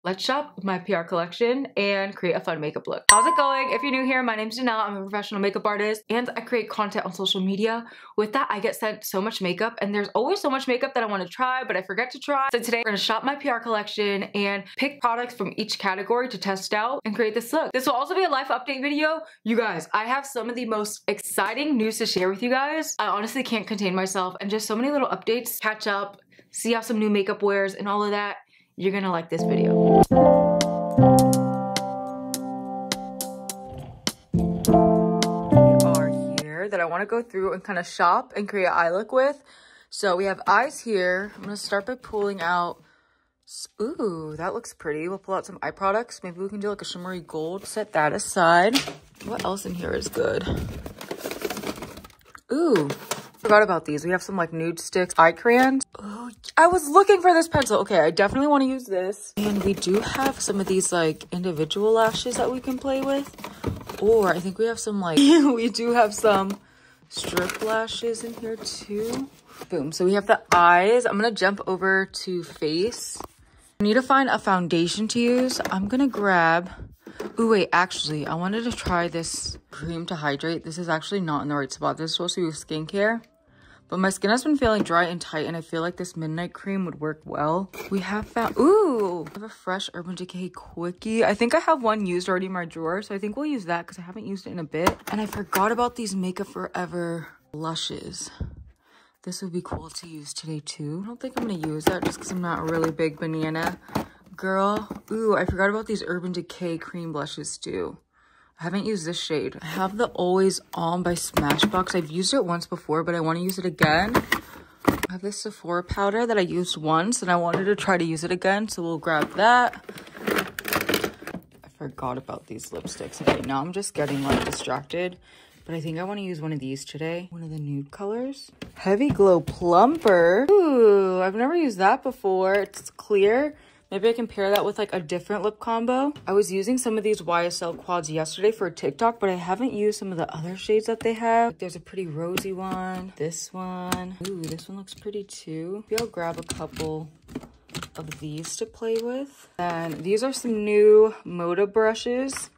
let's shop my PR collection and create a fun makeup look. How's it going? If you're new here, my name's Janelle. I'm a professional makeup artist and I create content on social media. With that, I get sent so much makeup and there's always so much makeup that I want to try, but I forget to try. So today we're gonna shop my PR collection and pick products from each category to test out and create this look. This will also be a life update video. You guys, I have some of the most exciting news to share with you guys. I honestly can't contain myself and just so many little updates, catch up, see how some new makeup wears and all of that. You're gonna like this video. We are here that I want to go through and kind of shop and create an eye look with. So we have eyes here. I'm gonna start by pulling out. Ooh, that looks pretty. We'll pull out some eye products. Maybe we can do like a shimmery gold. Set that aside. What else in here is good? Ooh, forgot about these. We have some like nude sticks, eye crayons. Oh, I was looking for this pencil. Okay, I definitely want to use this. And we do have some of these like individual lashes that we can play with. Or I think we have some like, we do have some strip lashes in here too. Boom, so we have the eyes. I'm gonna jump over to face. I need to find a foundation to use. I'm gonna grab, ooh wait, actually, I wanted to try this cream to hydrate. This is actually not in the right spot. This is supposed to be with skincare. But my skin has been feeling dry and tight, and I feel like this midnight cream would work well. We have found, ooh, I have a fresh Urban Decay quickie. I think I have one used already in my drawer, so I think we'll use that because I haven't used it in a bit. And I forgot about these Makeup Forever blushes. This would be cool to use today too. I don't think I'm gonna use that just because I'm not a really big banana girl. Ooh, I forgot about these Urban Decay cream blushes too. I haven't used this shade. I have the Always On by Smashbox. I've used it once before, but I want to use it again. I have this Sephora powder that I used once, and I wanted to try to use it again, so we'll grab that. I forgot about these lipsticks. Okay, now I'm just getting like distracted, but I think I want to use one of these today. One of the nude colors. Heavy Glow Plumper. Ooh, I've never used that before. It's clear. Maybe I can pair that with like a different lip combo. I was using some of these YSL quads yesterday for a TikTok, but I haven't used some of the other shades that they have. Like, there's a pretty rosy one. This one. Ooh, this one looks pretty too. Maybe I'll grab a couple of these to play with. And these are some new Moda brushes.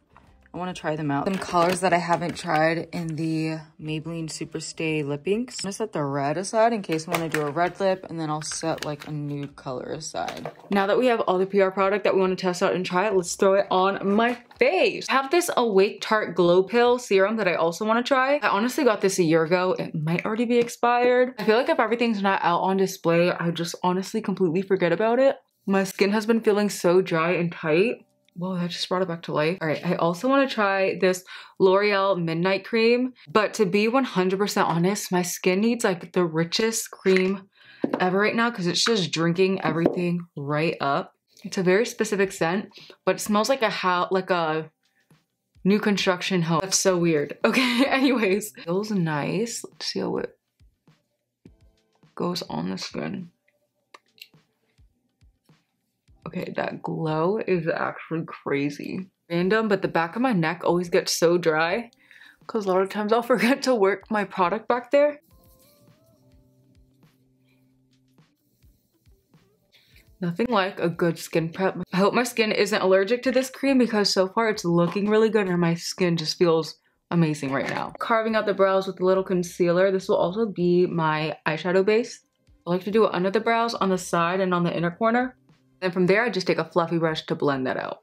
I want to try them out. Some colors that I haven't tried in the Maybelline Superstay lip inks. I'm gonna set the red aside in case I want to do a red lip, and then I'll set like a nude color aside. Now that we have all the PR product that we want to test out and try, let's throw it on my face. I have this Awake Tarte Glow Pill serum that I also want to try. I honestly got this a year ago. It might already be expired. I feel like if everything's not out on display, I just honestly completely forget about it. My skin has been feeling so dry and tight. Whoa, that just brought it back to life. All right, I also want to try this Loreal Midnight Cream. But to be 100% honest, my skin needs like the richest cream ever right now because it's just drinking everything right up. It's a very specific scent, but it smells like a new construction home. That's so weird. Okay, anyways. It feels nice. Let's see how it goes on the skin. Okay, that glow is actually crazy. Random, but the back of my neck always gets so dry because a lot of times I'll forget to work my product back there. Nothing like a good skin prep. I hope my skin isn't allergic to this cream because so far it's looking really good and my skin just feels amazing right now. Carving out the brows with a little concealer. This will also be my eyeshadow base. I like to do it under the brows, on the side, and on the inner corner. And from there, I just take a fluffy brush to blend that out.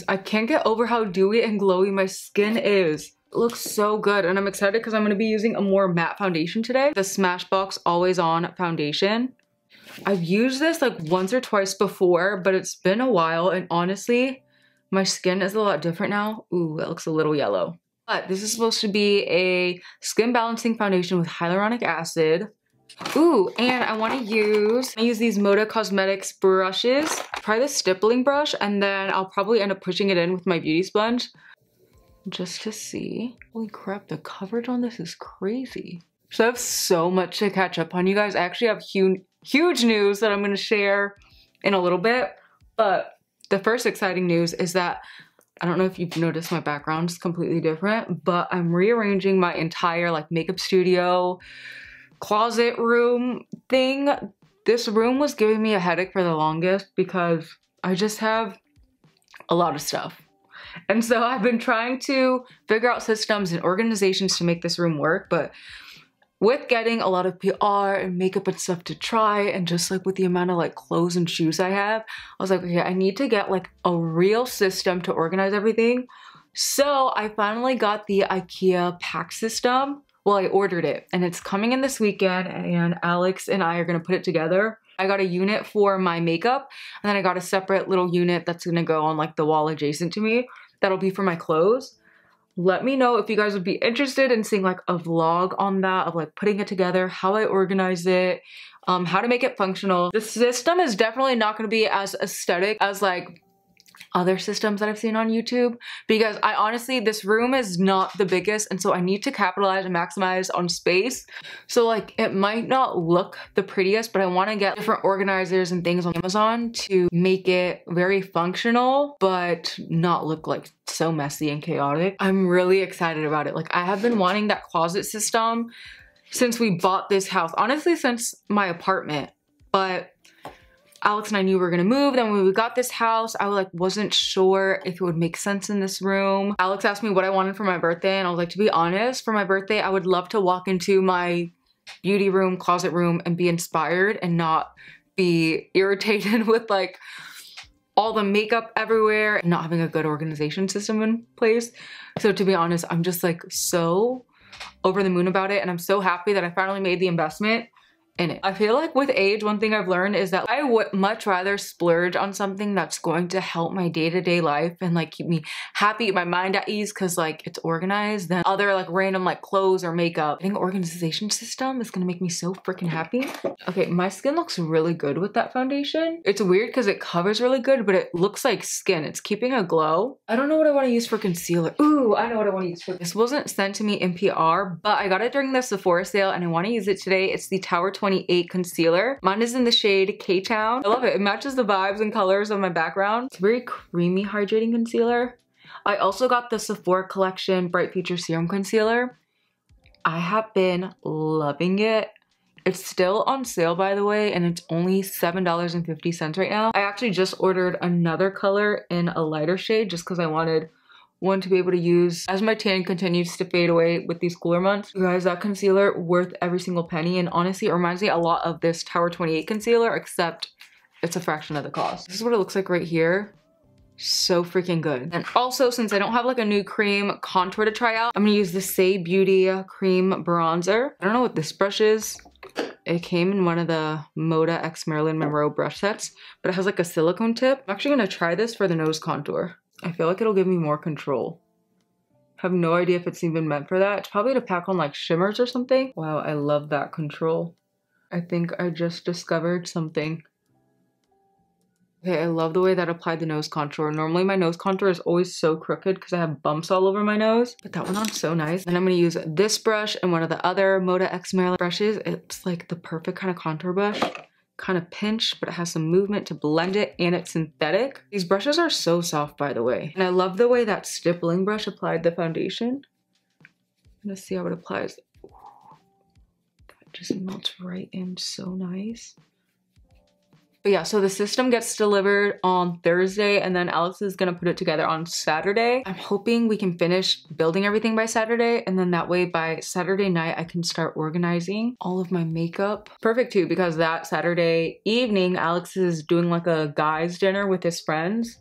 I can't get over how dewy and glowy my skin is. It looks so good, and I'm excited because I'm going to be using a more matte foundation today. The Smashbox Always On foundation. I've used this like once or twice before, but it's been a while, and honestly, my skin is a lot different now. Ooh, it looks a little yellow. But this is supposed to be a skin balancing foundation with hyaluronic acid. Ooh, and I want to use these Moda Cosmetics brushes. Try the stippling brush, and then I'll probably end up pushing it in with my beauty sponge just to see. Holy crap, the coverage on this is crazy. So I have so much to catch up on, you guys. I actually have huge news that I'm going to share in a little bit, but the first exciting news is that I don't know if you've noticed my background is completely different, but I'm rearranging my entire like makeup studio closet room thing. This room was giving me a headache for the longest because I just have a lot of stuff. And so I've been trying to figure out systems and organizations to make this room work, but with getting a lot of PR and makeup and stuff to try, and just like with the amount of like clothes and shoes I have, I was like, okay, I need to get like a real system to organize everything. So I finally got the IKEA pack system. Well, I ordered it and it's coming in this weekend, and Alex and I are gonna put it together. I got a unit for my makeup, and then I got a separate little unit that's gonna go on like the wall adjacent to me. That'll be for my clothes. Let me know if you guys would be interested in seeing like a vlog on that, of like putting it together, how I organize it, how to make it functional. The system is definitely not going to be as aesthetic as like other systems that I've seen on YouTube, because I honestly, this room is not the biggest, and so I need to capitalize and maximize on space. So like it might not look the prettiest, but I want to get different organizers and things on Amazon to make it very functional but not look like so messy and chaotic. I'm really excited about it. Like I have been wanting that closet system since we bought this house, honestly since my apartment, but Alex and I knew we were gonna move. Then when we got this house, I like wasn't sure if it would make sense in this room. Alex asked me what I wanted for my birthday, and I was like, to be honest, for my birthday, I would love to walk into my beauty room, closet room, and be inspired and not be irritated with like all the makeup everywhere and not having a good organization system in place. So to be honest, I'm just like so over the moon about it, and I'm so happy that I finally made the investment in it. I feel like with age, one thing I've learned is that I would much rather splurge on something that's going to help my day-to-day life and like keep me happy, my mind at ease, because like it's organized, than other like random like clothes or makeup. I think organization system is gonna make me so freaking happy. Okay, my skin looks really good with that foundation. It's weird because it covers really good, but it looks like skin. It's keeping a glow. I don't know what I want to use for concealer. Ooh, I know what I want to use for this. Wasn't sent to me in PR, but I got it during the Sephora sale and I want to use it today. It's the Tower 28 concealer. Mine is in the shade KTown. I love it. It matches the vibes and colors of my background. It's a very creamy hydrating concealer. I also got the Sephora collection Bright Future Serum concealer. I have been loving it. It's still on sale, by the way, and it's only $7.50 right now. I actually just ordered another color in a lighter shade just because I wanted one to be able to use as my tan continues to fade away with these cooler months. You guys, that concealer worth every single penny, and honestly it reminds me a lot of this Tower 28 concealer, except it's a fraction of the cost. This is what it looks like right here. So freaking good. And also, since I don't have like a new cream contour to try out, I'm gonna use the Saie Beauty cream bronzer. I don't know what this brush is. It came in one of the Moda X Marilyn Monroe brush sets, but it has like a silicone tip. I'm actually gonna try this for the nose contour. I feel like it'll give me more control. I have no idea if it's even meant for that. It's probably to pack on like shimmers or something. Wow, I love that control. I think I just discovered something. Okay, I love the way that applied the nose contour. Normally my nose contour is always so crooked because I have bumps all over my nose, but that went on so nice. And I'm gonna use this brush and one of the other Moda X Marilyn brushes. It's like the perfect kind of contour brush. Kind of pinch, but it has some movement to blend it, and it's synthetic. These brushes are so soft, by the way. And I love the way that stippling brush applied the foundation. I'm gonna see how it applies. Ooh, that just melts right in so nice. But yeah, so the system gets delivered on Thursday, and then Alex is gonna put it together on Saturday. I'm hoping we can finish building everything by Saturday, and then that way by Saturday night I can start organizing all of my makeup. Perfect too, because that Saturday evening Alex is doing like a guys dinner with his friends,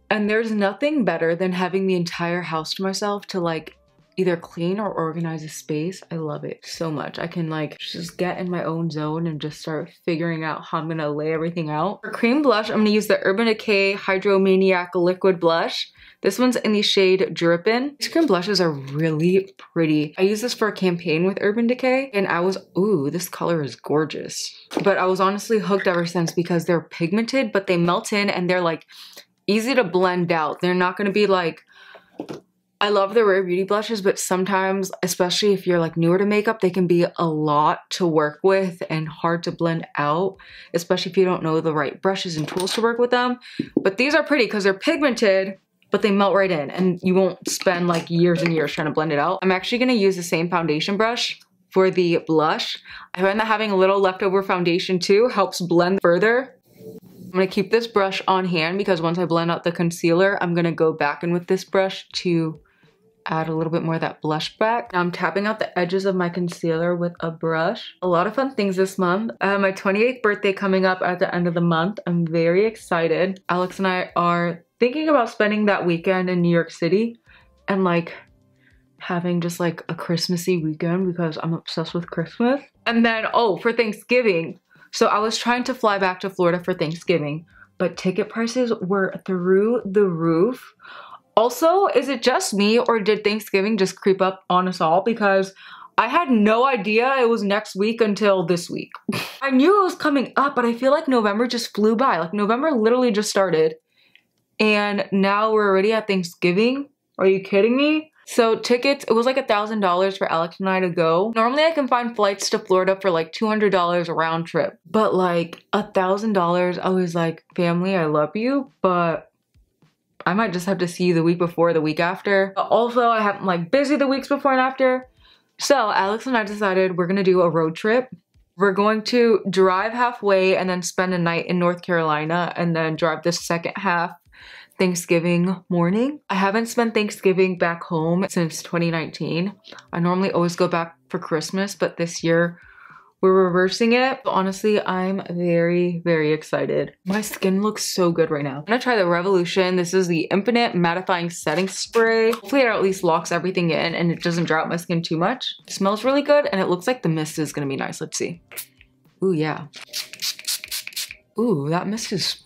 and there's nothing better than having the entire house to myself to like either clean or organize a space. I love it so much. I can like just get in my own zone and just start figuring out how I'm gonna lay everything out. For cream blush, I'm gonna use the Urban Decay Hidromaniac liquid blush. This one's in the shade Drippin'. These cream blushes are really pretty. I used this for a campaign with Urban Decay, and I was, ooh, this color is gorgeous. But I was honestly hooked ever since because they're pigmented, but they melt in and they're like easy to blend out. They're not gonna be like, I love the Rare Beauty blushes, but sometimes, especially if you're like newer to makeup, they can be a lot to work with and hard to blend out, especially if you don't know the right brushes and tools to work with them. But these are pretty because they're pigmented, but they melt right in and you won't spend like years and years trying to blend it out. I'm actually gonna use the same foundation brush for the blush. I find that having a little leftover foundation too helps blend further. I'm gonna keep this brush on hand because once I blend out the concealer, I'm gonna go back in with this brush to add a little bit more of that blush back. Now I'm tapping out the edges of my concealer with a brush. A lot of fun things this month. I have my 28th birthday coming up at the end of the month. I'm very excited. Alex and I are thinking about spending that weekend in New York City and like having just like a Christmassy weekend because I'm obsessed with Christmas. And then, oh, for Thanksgiving. So I was trying to fly back to Florida for Thanksgiving, but ticket prices were through the roof. Also, is it just me or did Thanksgiving just creep up on us all? Because I had no idea it was next week until this week. I knew it was coming up, but I feel like November just flew by. Like November literally just started and now we're already at Thanksgiving. Are you kidding me? So tickets, it was like $1,000 for Alex and I to go. Normally I can find flights to Florida for like $200 a round trip, but like $1,000, I was like, family, I love you, but I might just have to see you the week before, the week after. But also I have like busy the weeks before and after. So Alex and I decided we're gonna do a road trip. We're going to drive halfway and then spend a night in North Carolina and then drive the second half Thanksgiving morning. I haven't spent Thanksgiving back home since 2019. I normally always go back for Christmas, but this year we're reversing it. But honestly, I'm very, very excited. My skin looks so good right now. I'm gonna try the Revolution. This is the Infinite Mattifying Setting Spray. Hopefully it at least locks everything in and it doesn't dry out my skin too much. It smells really good and it looks like the mist is gonna be nice. Let's see. Ooh, yeah. Ooh, that mist is...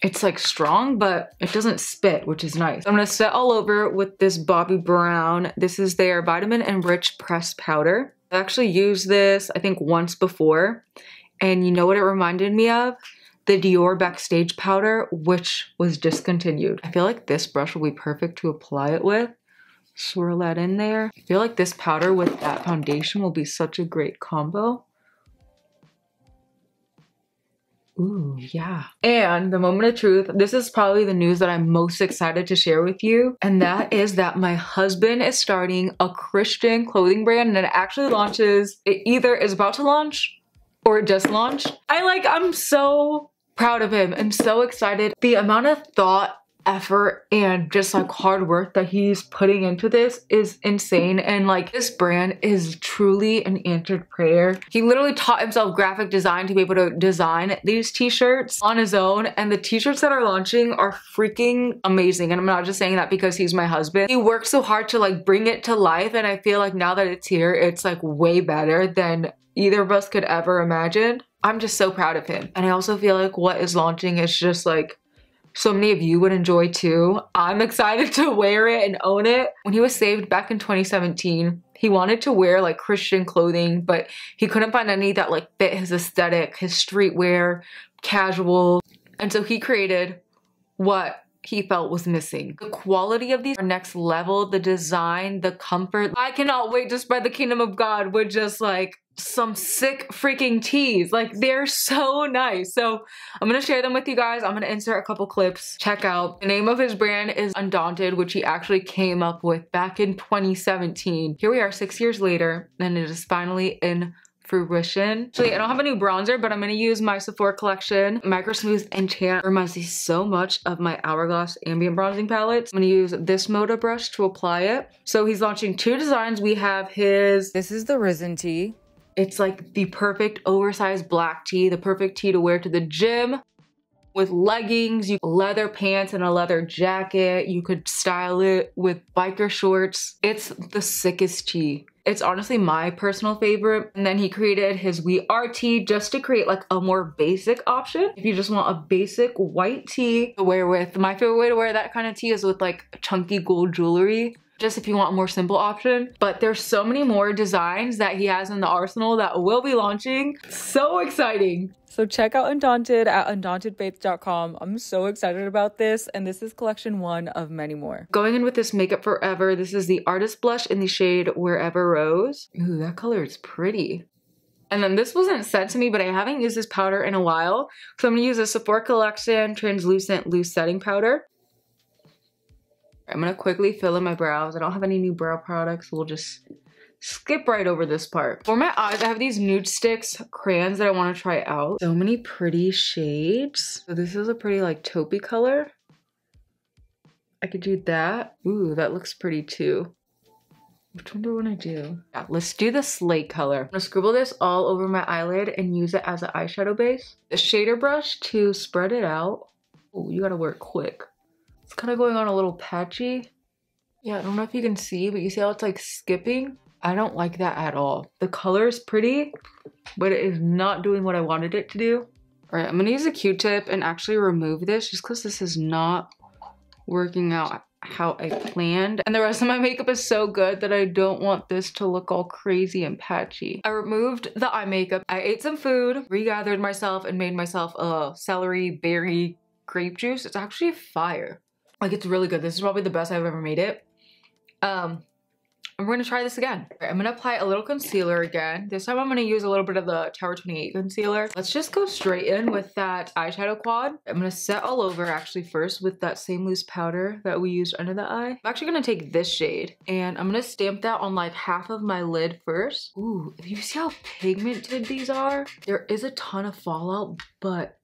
It's like strong, but it doesn't spit, which is nice. I'm gonna set all over with this Bobbi Brown. This is their Vitamin Enriched Pressed Powder. I actually used this, I think, once before. And you know what it reminded me of? The Dior Backstage powder, which was discontinued. I feel like this brush will be perfect to apply it with. Swirl that in there. I feel like this powder with that foundation will be such a great combo. Ooh, yeah. And the moment of truth, this is probably the news that I'm most excited to share with you. And that is that my husband is starting a Christian clothing brand and it actually launches. It either is about to launch or it just launched. I'm so proud of him. I'm so excited. The amount of thought, effort, and just like hard work that he's putting into this is insane. And like this brand is truly an answered prayer. He literally taught himself graphic design to be able to design these t-shirts on his own, and the t-shirts that are launching are freaking amazing. And I'm not just saying that because he's my husband. He worked so hard to like bring it to life, and I feel like now that it's here, it's like way better than either of us could ever imagine. I'm just so proud of him. And I also feel like what is launching is just like so many of you would enjoy too. I'm excited to wear it and own it. When he was saved back in 2017, he wanted to wear like Christian clothing, but he couldn't find any that like fit his aesthetic, his streetwear, casual. And so he created what he felt was missing. The quality of these are next level, the design, the comfort. I cannot wait to spread the kingdom of God with just like some sick freaking tees. Like they're so nice. So I'm gonna share them with you guys. I'm gonna insert a couple clips. Check out. The name of his brand is Undaunted, which he actually came up with back in 2017. Here we are 6 years later and it is finally in fruition. Actually, I don't have a new bronzer, but I'm gonna use my Sephora collection. Micro Smooth Enchant reminds me so much of my Hourglass Ambient Bronzing palettes. I'm gonna use this Moda brush to apply it. So he's launching two designs. We have his, this is the Risen tee. It's like the perfect oversized black tee, the perfect tee to wear to the gym with leggings, leather pants and a leather jacket. You could style it with biker shorts. It's the sickest tee. It's honestly my personal favorite. And then he created his We Are tee just to create like a more basic option. If you just want a basic white tee to wear with, my favorite way to wear that kind of tee is with like chunky gold jewelry. Just if you want a more simple option. But there's so many more designs that he has in the arsenal that will be launching. So exciting. So check out Undaunted at undauntedfaith.com. I'm so excited about this, and this is collection one of many more. Going in with this Makeup Forever, this is the Artist Blush in the shade Wherever Rose. Ooh, that color is pretty. And then this wasn't sent to me, but I haven't used this powder in a while. So I'm gonna use a Sephora Collection Translucent Loose Setting Powder. I'm gonna quickly fill in my brows. I don't have any new brow products. We'll just skip right over this part. For my eyes, I have these Nude Sticks crayons that I want to try out. So many pretty shades. So this is a pretty like taupey color. I could do that. Ooh, that looks pretty too. Which one do I want to do? Yeah, let's do the slate color. I'm gonna scribble this all over my eyelid and use it as an eyeshadow base. The shader brush to spread it out. Oh, you gotta work quick. It's kind of going on a little patchy. Yeah, I don't know if you can see, but you see how it's like skipping? I don't like that at all. The color is pretty, but it is not doing what I wanted it to do. All right, I'm gonna use a Q-tip and actually remove this just because this is not working out how I planned. And the rest of my makeup is so good that I don't want this to look all crazy and patchy. I removed the eye makeup. I ate some food, regathered myself, and made myself a celery berry grape juice. It's actually fire. Like, it's really good. This is probably the best I've ever made it. I'm gonna try this again. Right, I'm gonna apply a little concealer again. This time I'm gonna use a little bit of the Tower 28 concealer. Let's just go straight in with that eyeshadow quad. I'm gonna set all over actually first with that same loose powder that we used under the eye. I'm actually gonna take this shade and I'm gonna stamp that on like half of my lid first. Ooh, if you see how pigmented these are, there is a ton of fallout, but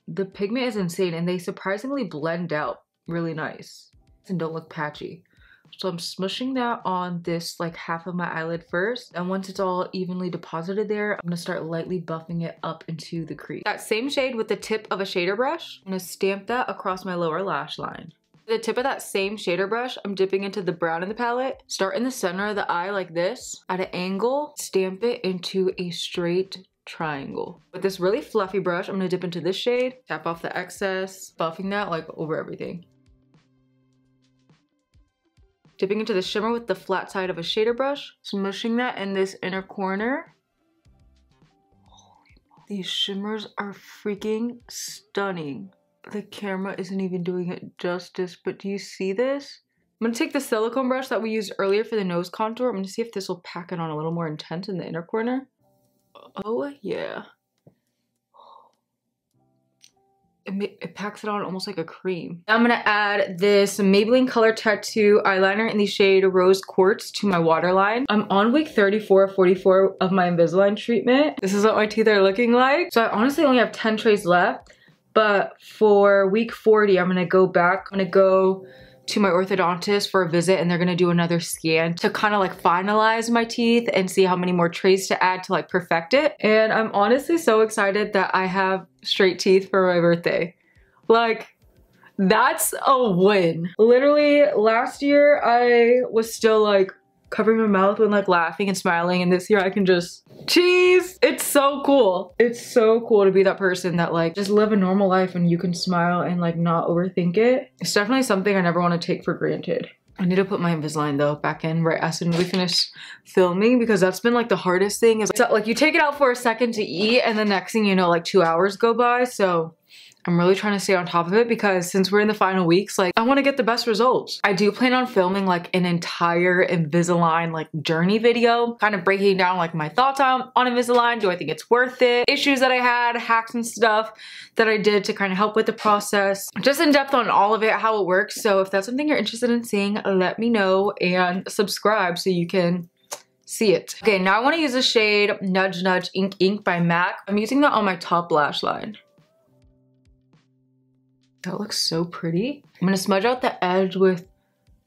the pigment is insane and they surprisingly blend out really nice and don't look patchy. So I'm smushing that on this like half of my eyelid first. And once it's all evenly deposited there, I'm gonna start lightly buffing it up into the crease. That same shade with the tip of a shader brush, I'm gonna stamp that across my lower lash line. The tip of that same shader brush, I'm dipping into the brown in the palette. Start in the center of the eye like this. At an angle, stamp it into a straight triangle. With this really fluffy brush, I'm gonna dip into this shade, tap off the excess, buffing that like over everything. Dipping into the shimmer with the flat side of a shader brush, smushing that in this inner corner. These shimmers are freaking stunning. The camera isn't even doing it justice, but do you see this? I'm gonna take the silicone brush that we used earlier for the nose contour. I'm gonna see if this will pack it on a little more intense in the inner corner. Oh yeah. It packs it on almost like a cream. Now I'm gonna add this Maybelline Color Tattoo eyeliner in the shade Rose Quartz to my waterline. I'm on week 34, 44 of my Invisalign treatment. This is what my teeth are looking like. So I honestly only have 10 trays left, but for week 40, I'm gonna go back. I'm gonna go to my orthodontist for a visit and they're gonna do another scan to kind of like finalize my teeth and see how many more trays to add to like perfect it. And I'm honestly so excited that I have straight teeth for my birthday. Like, that's a win. Literally last year I was still like covering my mouth when like laughing and smiling, and this year I can just cheese. It's so cool. It's so cool to be that person that like just live a normal life and you can smile and like not overthink it. It's definitely something I never want to take for granted. I need to put my Invisalign though back in right as soon as we finish filming, because that's been like the hardest thing is like you take it out for a second to eat and the next thing you know like 2 hours go by. So I'm really trying to stay on top of it because since we're in the final weeks, like I want to get the best results. I do plan on filming like an entire Invisalign like journey video, kind of breaking down like my thoughts on Invisalign. Do I think it's worth it? Issues that I had, hacks and stuff that I did to kind of help with the process. Just in depth on all of it, how it works. So if that's something you're interested in seeing, let me know and subscribe so you can see it. Okay, now I want to use the shade Nudge Nudge Ink Ink by MAC. I'm using that on my top lash line. That looks so pretty. I'm gonna smudge out the edge with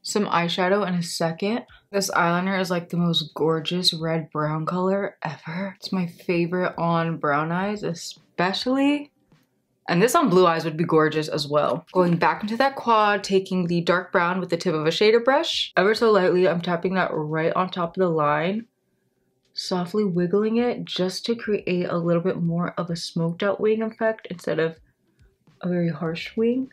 some eyeshadow in a second. This eyeliner is like the most gorgeous red brown color ever. It's my favorite on brown eyes especially. And this on blue eyes would be gorgeous as well. Going back into that quad, taking the dark brown with the tip of a shader brush. Ever so lightly, I'm tapping that right on top of the line. Softly wiggling it just to create a little bit more of a smoked out wing effect instead of a very harsh wing.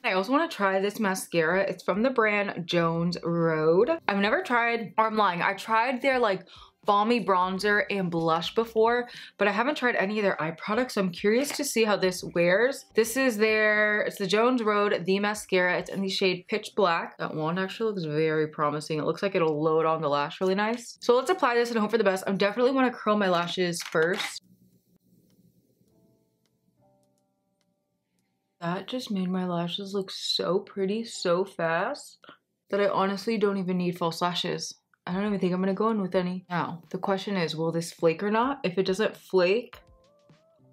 I also want to try this mascara. It's from the brand Jones Road. I've never tried, or I'm lying, I tried their like balmy bronzer and blush before, but I haven't tried any of their eye products, so I'm curious to see how this wears. This is it's the Jones Road, the mascara. It's in the shade Pitch Black. That one actually looks very promising. It looks like it'll load on the lash really nice. So let's apply this and hope for the best. I definitely want to curl my lashes first. That just made my lashes look so pretty so fast that I honestly don't even need false lashes. I don't even think I'm gonna go in with any. Now, the question is, will this flake or not? If it doesn't flake,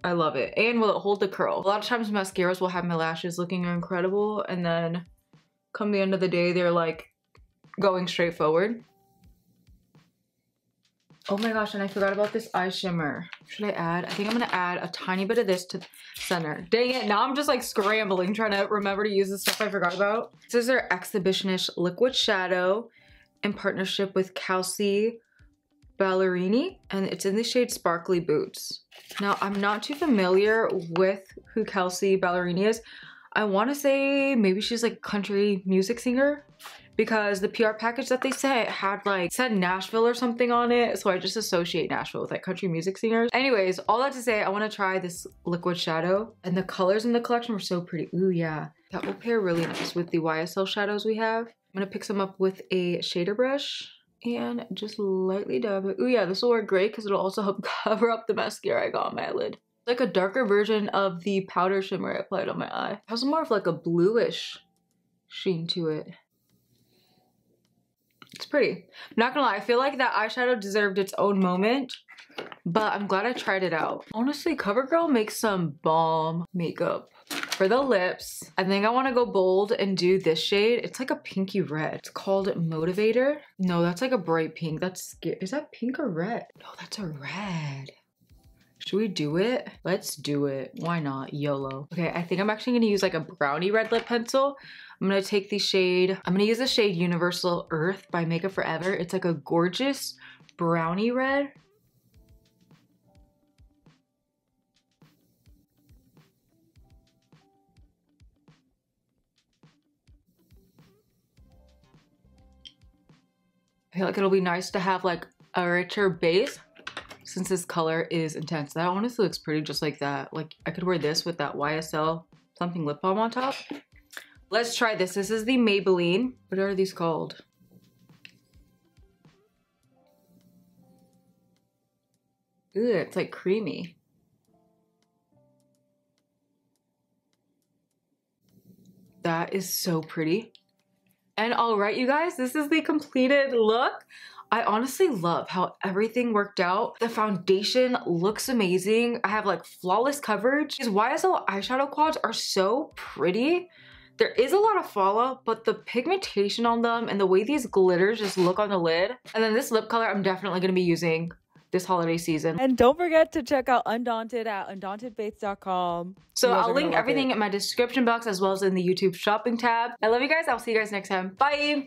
I love it. And will it hold the curl? A lot of times mascaras will have my lashes looking incredible, and then come the end of the day, they're like going straight forward. Oh my gosh, and I forgot about this eye shimmer. Should I add? I think I'm gonna add a tiny bit of this to center. Dang it, now I'm just like scrambling, trying to remember to use the stuff I forgot about. This is their Exhibitionish Liquid Shadow in partnership with Kelsea, Ballerini, and it's in the shade Sparkly Boots. Now, I'm not too familiar with who Kelsea Ballerini is. I wanna say maybe she's like a country music singer, because the PR package that they sent had like, said Nashville or something on it. So I just associate Nashville with like country music singers. Anyways, all that to say, I want to try this liquid shadow, and the colors in the collection were so pretty. Ooh, yeah. That will pair really nice with the YSL shadows we have. I'm going to pick some up with a shader brush and just lightly dab it. Ooh, yeah, this will work great because it'll also help cover up the mascara I got on my eyelid. Like a darker version of the powder shimmer I applied on my eye. It has more of like a bluish sheen to it. It's pretty. I'm not gonna lie, I feel like that eyeshadow deserved its own moment, but I'm glad I tried it out. Honestly, Covergirl makes some bomb makeup. For the lips, I think I want to go bold and do this shade. It's like a pinky red. It's called Motivator. No, that's like a bright pink. That's scary. Is that pink or red? No, that's a red. Should we do it? Let's do it. Why not? YOLO. Okay, I think I'm actually gonna use like a brownie red lip pencil. I'm gonna take the shade, I'm gonna use the shade Universal Earth by Makeup Forever. It's like a gorgeous brownie red. I feel like it'll be nice to have like a richer base since this color is intense. That honestly looks pretty just like that. Like I could wear this with that YSL something lip balm on top. Let's try this. This is the Maybelline. What are these called? Ooh, it's like creamy. That is so pretty. And all right, you guys, this is the completed look. I honestly love how everything worked out. The foundation looks amazing. I have like flawless coverage. These YSL eyeshadow quads are so pretty. There is a lot of fallout, but the pigmentation on them and the way these glitters just look on the lid. And then this lip color I'm definitely gonna be using this holiday season. And don't forget to check out Undaunted at undauntedfaith.com. So I'll link everything in my description box as well as in the YouTube shopping tab. I love you guys. I'll see you guys next time. Bye.